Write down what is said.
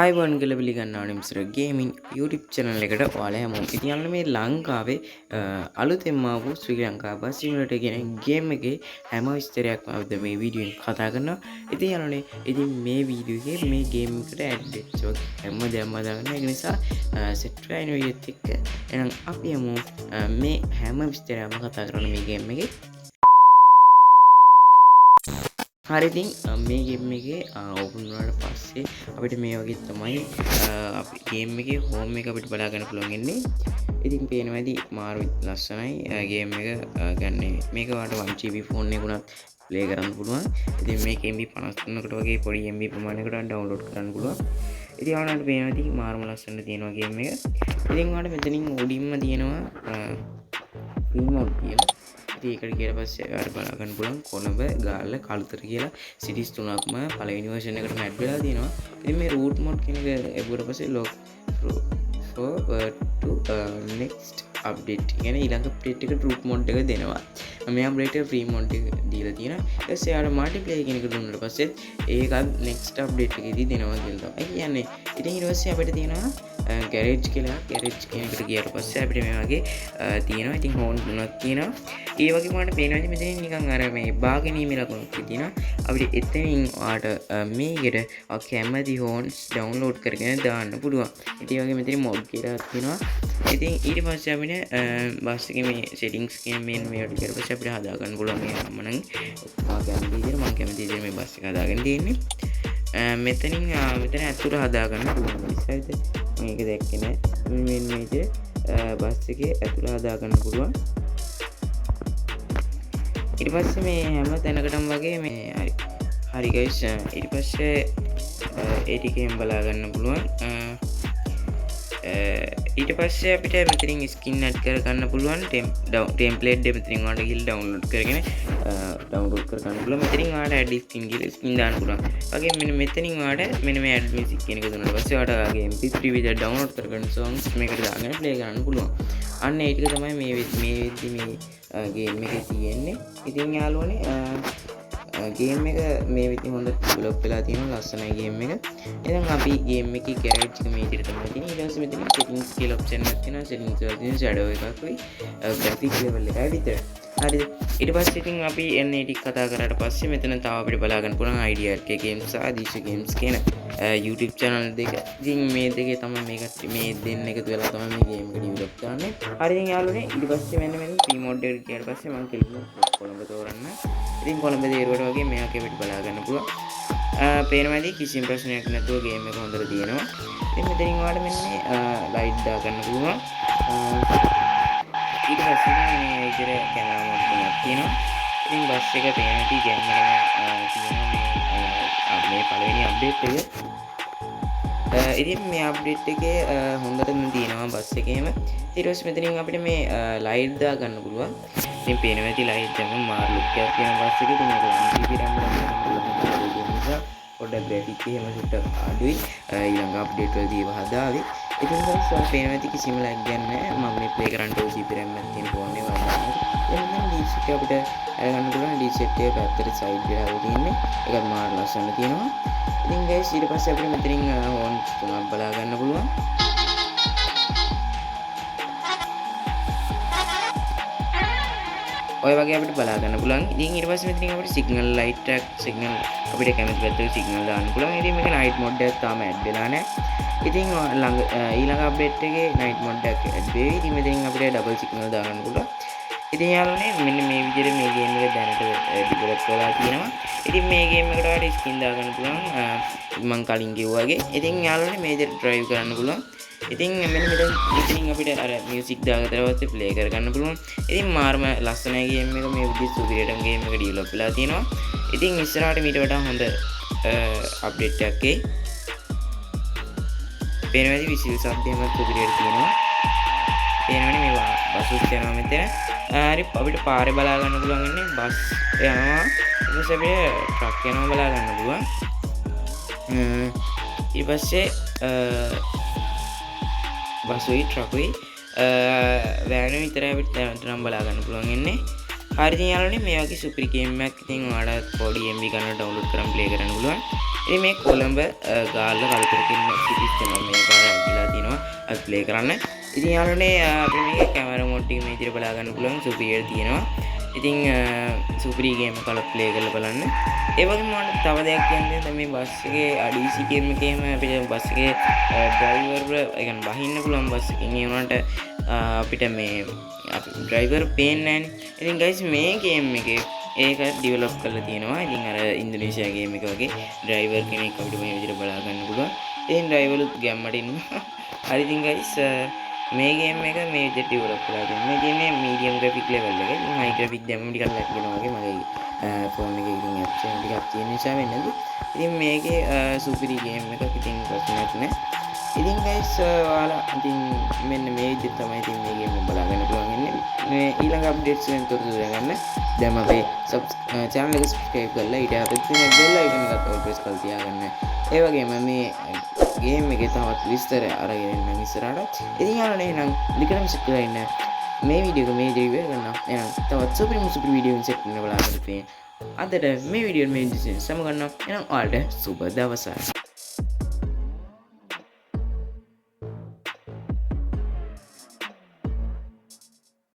ආයිබෝන් කියලා පිළිගන්නවා නිම්සර gaming YouTube channel එකට ඔයාලා හැමෝම. ඉතින් අන්න මේ ලංකාවේ අලුතෙන්ම ආපු ශ්‍රී ලංකා බස් සිමුලේටර් කියන ගේම් එකේ හැම විස්තරයක්ම අද මේ වීඩියෝ එකෙන් කතා කරනවා. ඉතින් අන්නනේ ඉතින් මේ වීඩියෝ එකේ මේ ගේම් එකට ඇඩ් වෙච්ච හැමදේම දාගන්න. ඒ නිසා සෙට් වෙන වීඩියෝත් එක්ක එහෙනම් අපි මේ හැම විස්තරයක්ම කතා කරන මේ ගේම් එකේ හරිතින් මේ ගේම් එකේ ඕපන් වුණාට පස්සේ අපිට මේ වගේ තමයි අපි ගේම් එකේ හෝම් එක අපිට බලා ගන්න පුළුවන් ඉන්නේ. ඉතින් පේනවා ඇති මාරු ලස්සනයි ගේම් එක ගන්න. මේක වාට 1GB ෆෝන් එකේ උනත් ප්ලේ කරන්න පුළුවන්. ඉතින් මේක MB 53කට වගේ පොඩි MB ප්‍රමාණයකට ඩවුන්ලෝඩ් කරන්න පුළුවන්. ඉතින් ඔයාලට පේනවා ඇති මාරුම ලස්සනට තියෙනවා ගේම් එක. ඉතින් ඔයාලට මෙතනින් උඩින්ම තියෙනවා රිමෝට් කියලා. ඒකට කියලා පස්සේ ඔයාලට බලා ගන්න පුළුවන් කොනබ ගාල්ල කළුතර කියලා සිටිස් තුනක්ම පළවෙනි version එකට ඇඩ් වෙලා තියෙනවා. ඉතින් මේ root mode කියන එක එපුවට පස්සේ log to next update කියන ඊළඟ update එකට root mode එක දෙනවා. මේ update එක free mode එක දීලා තියෙනවා. ඊට පස්සේ ඔයාලට multiplayer කියන එක දුන්නාට පස්සේ ඒකත් next update එකේදී දෙනවා කියලා තමයි කියන්නේ. ඉතින් ඊට පස්සේ අපිට තියෙනවා garage කියලා garage කියන එකට ගියාට පස්සේ අපිට මේ වගේ තියෙනවා. ඉතින් හෝන් තුනක් තියෙනවා. ඒ වගේම මට පේනවා මෙතන නිකන් අර මේ බාගෙනීමේ ලකුණක් තියෙනවා. අපිට එතනින් ඔයාලට මේකට කැමති හෝන්ස් ඩවුන්ලෝඩ් කරගෙන දාන්න පුළුවන්. ඉතින් ඒ වගේ මෙතන mod කියලා තියෙනවා. ඉතින් ඊට පස්සේ අපිට බස් එකේ මේ settings කියන මේවට ගියාට පස්සේ අපිට හදා ගන්න පුළුවන් මේ මම නම් මම කැමති විදිහට මේ බස් එක හදාගෙන තියෙන්නේ. මෙතනින් මෙතන ඇතුළට හදා ගන්න පුළුවන්. ඉස්සෙල්ද මේක දැක්කේ නෑ. මෙන්න මේක බස් එකේ ඇතුළට හදා ගන්න පුළුවන්. ඊට පස්සේ මේ හැම තැනකටම වගේ මේ හරි ගයිස් ඊට පස්සේ ඒ ටිකෙන් බලා ගන්න පුළුවන්. ඊට පස්සේ අපිට මෙතනින් ස්කින් ඇඩ් කර ගන්න පුළුවන්. ටෙම්ප්ලේට් එක මෙතනින් ඔයාලට ගිහින් ඩවුන්ලෝඩ් කරගෙන ඩවුන්ලෝඩ් කර ගන්න පුළුවන්. මෙතනින් ඔයාලට ඇඩ් ස්කින් ගිහින් ස්කින් දාන්න පුළුවන්. වගේ මෙන්න මෙතනින් ඔයාලට මෙන්න මේ ඇඩ් මියුසික් කියන එක දුන්නාට පස්සේ ඔයාලට ආගේ MP3 විදිහට ඩවුන්ලෝඩ් කරගන්න songs මේකට දාගෙන ප්ලේ කරන්න පුළුවන්. අන්න ඒ ටික තමයි මේ වෙද්දි මේ ගේම් එකේ තියෙන්නේ. ඉතින් යාළුවනේ ගේම් එක මේ විදිහට හොඳට ඩෙවලොප් වෙලා තියෙනවා. ලස්සනයි ගේම් එක. එහෙනම් අපි ගේම් එකේ garage එක මේ විදිහට තමයි තියෙන්නේ. ඊට පස්සේ මෙතන settings කියලා option එකක් තියෙනවා. settings වල තියෙන shadow එකකුයි graphic level එකයි විතර. හරිද? ඊට පස්සේ ඉතින් අපි එන්නේ ටික කතා කරාට පස්සේ මෙතන තව අපිට බලා ගන්න පුළුවන් IDRK games සහ Disha games කියන YouTube channel දෙක. ඉතින් මේ දෙකේ තමයි මේ දෙන්න එකතු වෙලා තමයි මේ ගේම් එක ඩෙවලොප් කරන්නේ. හරි ඉතින් යාළුවනේ ඊට පස්සේ මෙන්න free mode එකට ගියාට පස්සේ මම කෙලින්ම කොළඹ තෝරන්න. ඉතින් කොළඹ දේරුවට වගේ මේක අපිට බලා ගන්න පුළුවන්. පේනවා ඇති කිසිම ප්‍රශ්නයක් නැතුව ගේම් එක හොඳට තියෙනවා. ඉතින් මෙතනින් ඔයාලට මෙන්න මේ ලයිට් දා ගන්න පුළුවන්. ඊට පස්සේ මේ විදිහට කැමරා මොඩ් තුනක් තියෙනවා. ඉතින් බස් එක පේන ඇති ගේම් එක තියෙනවා මේ පළවෙනි අප්ඩේට් එක. ඉතින් මේ අප්ඩේට් එකේ හොඳටම තියෙනවා බස් එකේම. ඊට පස්සේ මෙතනින් අපිට මේ ලයිට් දා ගන්න පුළුවන්. ඉතින් පේනවා ඇති ලයිට් එක මාරු ලුක් එකක් තියෙන බස් එකේ. ඉතින් මේක 1GB RAM එකක් තියෙනවා. පොඩ්ඩක් ග්‍රැෆික් එහෙම සුට්ට අඩුයි. ඊළඟ අප්ඩේට් වලදී ඒව හදාවේ. ඉතින් ගයිස් පේනවා ඇති කිසිම ලැග් ගන්න නැහැ. මම මේ ප්ලේ කරන්න 2GB RAM එකක් තියෙන ෆෝන් එක වගේ. එහෙනම් ඩීසෙට් එක අපිට අරගන්න පුළුවන්. ඩීසෙට් එක පැත්තට සයිඩ් වෙලා තියෙන්නේ. ඒකත් මාරු ලස්සන තියෙනවා. ඉතින් ගයිස් ඊට පස්සේ අපිට මෙතනින් හෝන් තුනක් බලා ගන්න පුළුවන්. ඔය වගේ අපිට බලා ගන්න පුළුවන්. ඉතින් ඊට පස්සේ මෙතනින් අපිට සිග්නල් ලයිට් එකක් සිග්නල් අපිට කැමති පැත්තට සිග්නල් දාන්න පුළුවන්. ඉතින් මේක නයිට් මොඩ් එකක් තාම ඇඩ් වෙලා නැහැ. ඉතින් ඊළඟ අප්ඩේට් එකේ නයිට් මොඩ් එකක් ඇඩ් වෙයි. ඉතින් මෙතනින් අපිට ඩබල් සිග්නල් දාගන්න පුළුවන්. ඉතින් යාළුවනේ මෙන්න මේ විදිහට මේ ගේම් එක දැනට ඩෙවලොප් වෙලා තියෙනවා. ඉතින් මේ ගේම් එකට ඔයාලට ස්කින් දාගන්න පුළුවන්. මම කලින් කිව්වා වගේ. ඉතින් යාළුවනේ මේ විදිහට ඩ්‍රයිව් කරන්න පුළුවන්. ඉතින් මෙන්න මෙතනින් අපිට අර මියුසික් දාගත්තට පස්සේ ප්ලේ කරගන්න පුළුවන්. ඉතින් මාර්ම ලස්සනයි ගේම් එක. මේ විදිහට සුපිරියටම ගේම් එක ඩෙවලොප් වෙලා තියෙනවා. ඉතින් ඉස්සරහට මීට වඩා හොඳ අප්ඩේට් එකක් එයි. පේනවා ඇති විසිල් සද්දෙම සුපිරියට තියෙනවා. පේනවනේ මේ බස් යනවා මෙතන. හරි අපිට පාරේ බලා ගන්න පුළුවන් ඉන්නේ බස් යනවා. ඊට පස්සේ අපිට ට්‍රක් යනවා බලා ගන්න පුළුවන්. ඊට පස්සේ බස්ුයි ට්‍රකුයි වෑන විතරයි අපිට දැනට නම් බලා ගන්න පුළුවන් ඉන්නේ. හරි ඉතින් යාළුවනේ මේ වගේ සුපිරි ගේම් එකක් ඉතින් ඔයාලට පොඩි MB ගන්න ඩවුන්ලෝඩ් කරන් ප්ලේ කරන්න පුළුවන්. ඉතින් මේ කොළඹ ගාල්ල කලුතර කියන සිටිස් තමයි මේ පාර ඇවිල්ලා තිනවා අපි ප්ලේ කරන්න. ඉතින් යාළුවනේ අපිට මේකේ කැමරා මෝඩ් එක මේ විදිහට බලා ගන්න පුළුවන් සුපිරියර් තියෙනවා. ඉතින් සුපිරි ගේම් එකක් ප්ලේ කරලා බලන්න. ඒ වගේම මට තව දෙයක් කියන්න තියෙනවා මේ බස් එකේ ADC ගේම් එකේම අපිට බස් එකේ ඩ්‍රයිවර් ඒ කියන්නේ බහින්න පුළුවන් බස් එකකින් ඒ වුණාට අපිට මේ අපි ඩ්‍රයිවර් පේන්නේ නැහැ. ඉතින් guys මේ ගේම් එකේ ඒක ඩෙවලොප් කරලා තියෙනවා. ඉතින් අර ඉන්දුනීසියා ගේම් එක වගේ ඩ්‍රයිවර් කෙනෙක් අපිට මේ විදිහට බලා ගන්න පුළුවන්. ඉතින් ඩ්‍රයිවරුත් ගැම්මට ඉන්නවා. හරි ඉතින් guys මේ ගේම් එක මේ විදිහට ඩෙවලොප් කරලා තියෙනවා. මේ තියෙන්නේ මීඩියම් ග්‍රැෆික් ලෙවල් එක. ඉතින් හයි ග්‍රැෆික් දැම්මම ටිකක් ලැග් වෙනවා වගේ මගේ ෆෝන් එකේ ඉතින් ඇප්ස් එක ටිකක් තියෙන නිසා වෙන්නද. ඉතින් මේකේ සුපිරි ගේම් එකක් ඉතින් ප්‍රශ්නයක් නැහැ. ඉතින් guys ඔයාලා ඉතින් මෙන්න මේ විදිහට තමයි ඉතින් මේ ගේම් එක බලා ගන්න පුළුවන් ඉන්නේ. මේ ඊළඟ අප්ඩේට්ස් වලින් තොරතුරු දැනගන්න දැන් අපේ channel එක subscribe කරලා ඊට අපිට තියෙන bell icon එකත් all press කරලා තියාගන්න. ඒ වගේම මේ ගේම් එකේ තවත් විස්තර අරගෙන එන්න ඉස්සරහට. ඉතින් යාළුවනේ එහෙනම් ලිකරම් සෙට් කරලා ඉන්න මේ වීඩියෝ එක මේ රිවිව් කරනවා. එහෙනම් තවත් සුපිරි වීඩියෝ එකකින් සෙට් වෙන්න බලාපොරොත්තු වෙන්න. අදට මේ වීඩියෝ මේ ඩිසිෂන් සම ගන්නවා. එහෙනම් ඔයාලට සුබ දවසක්.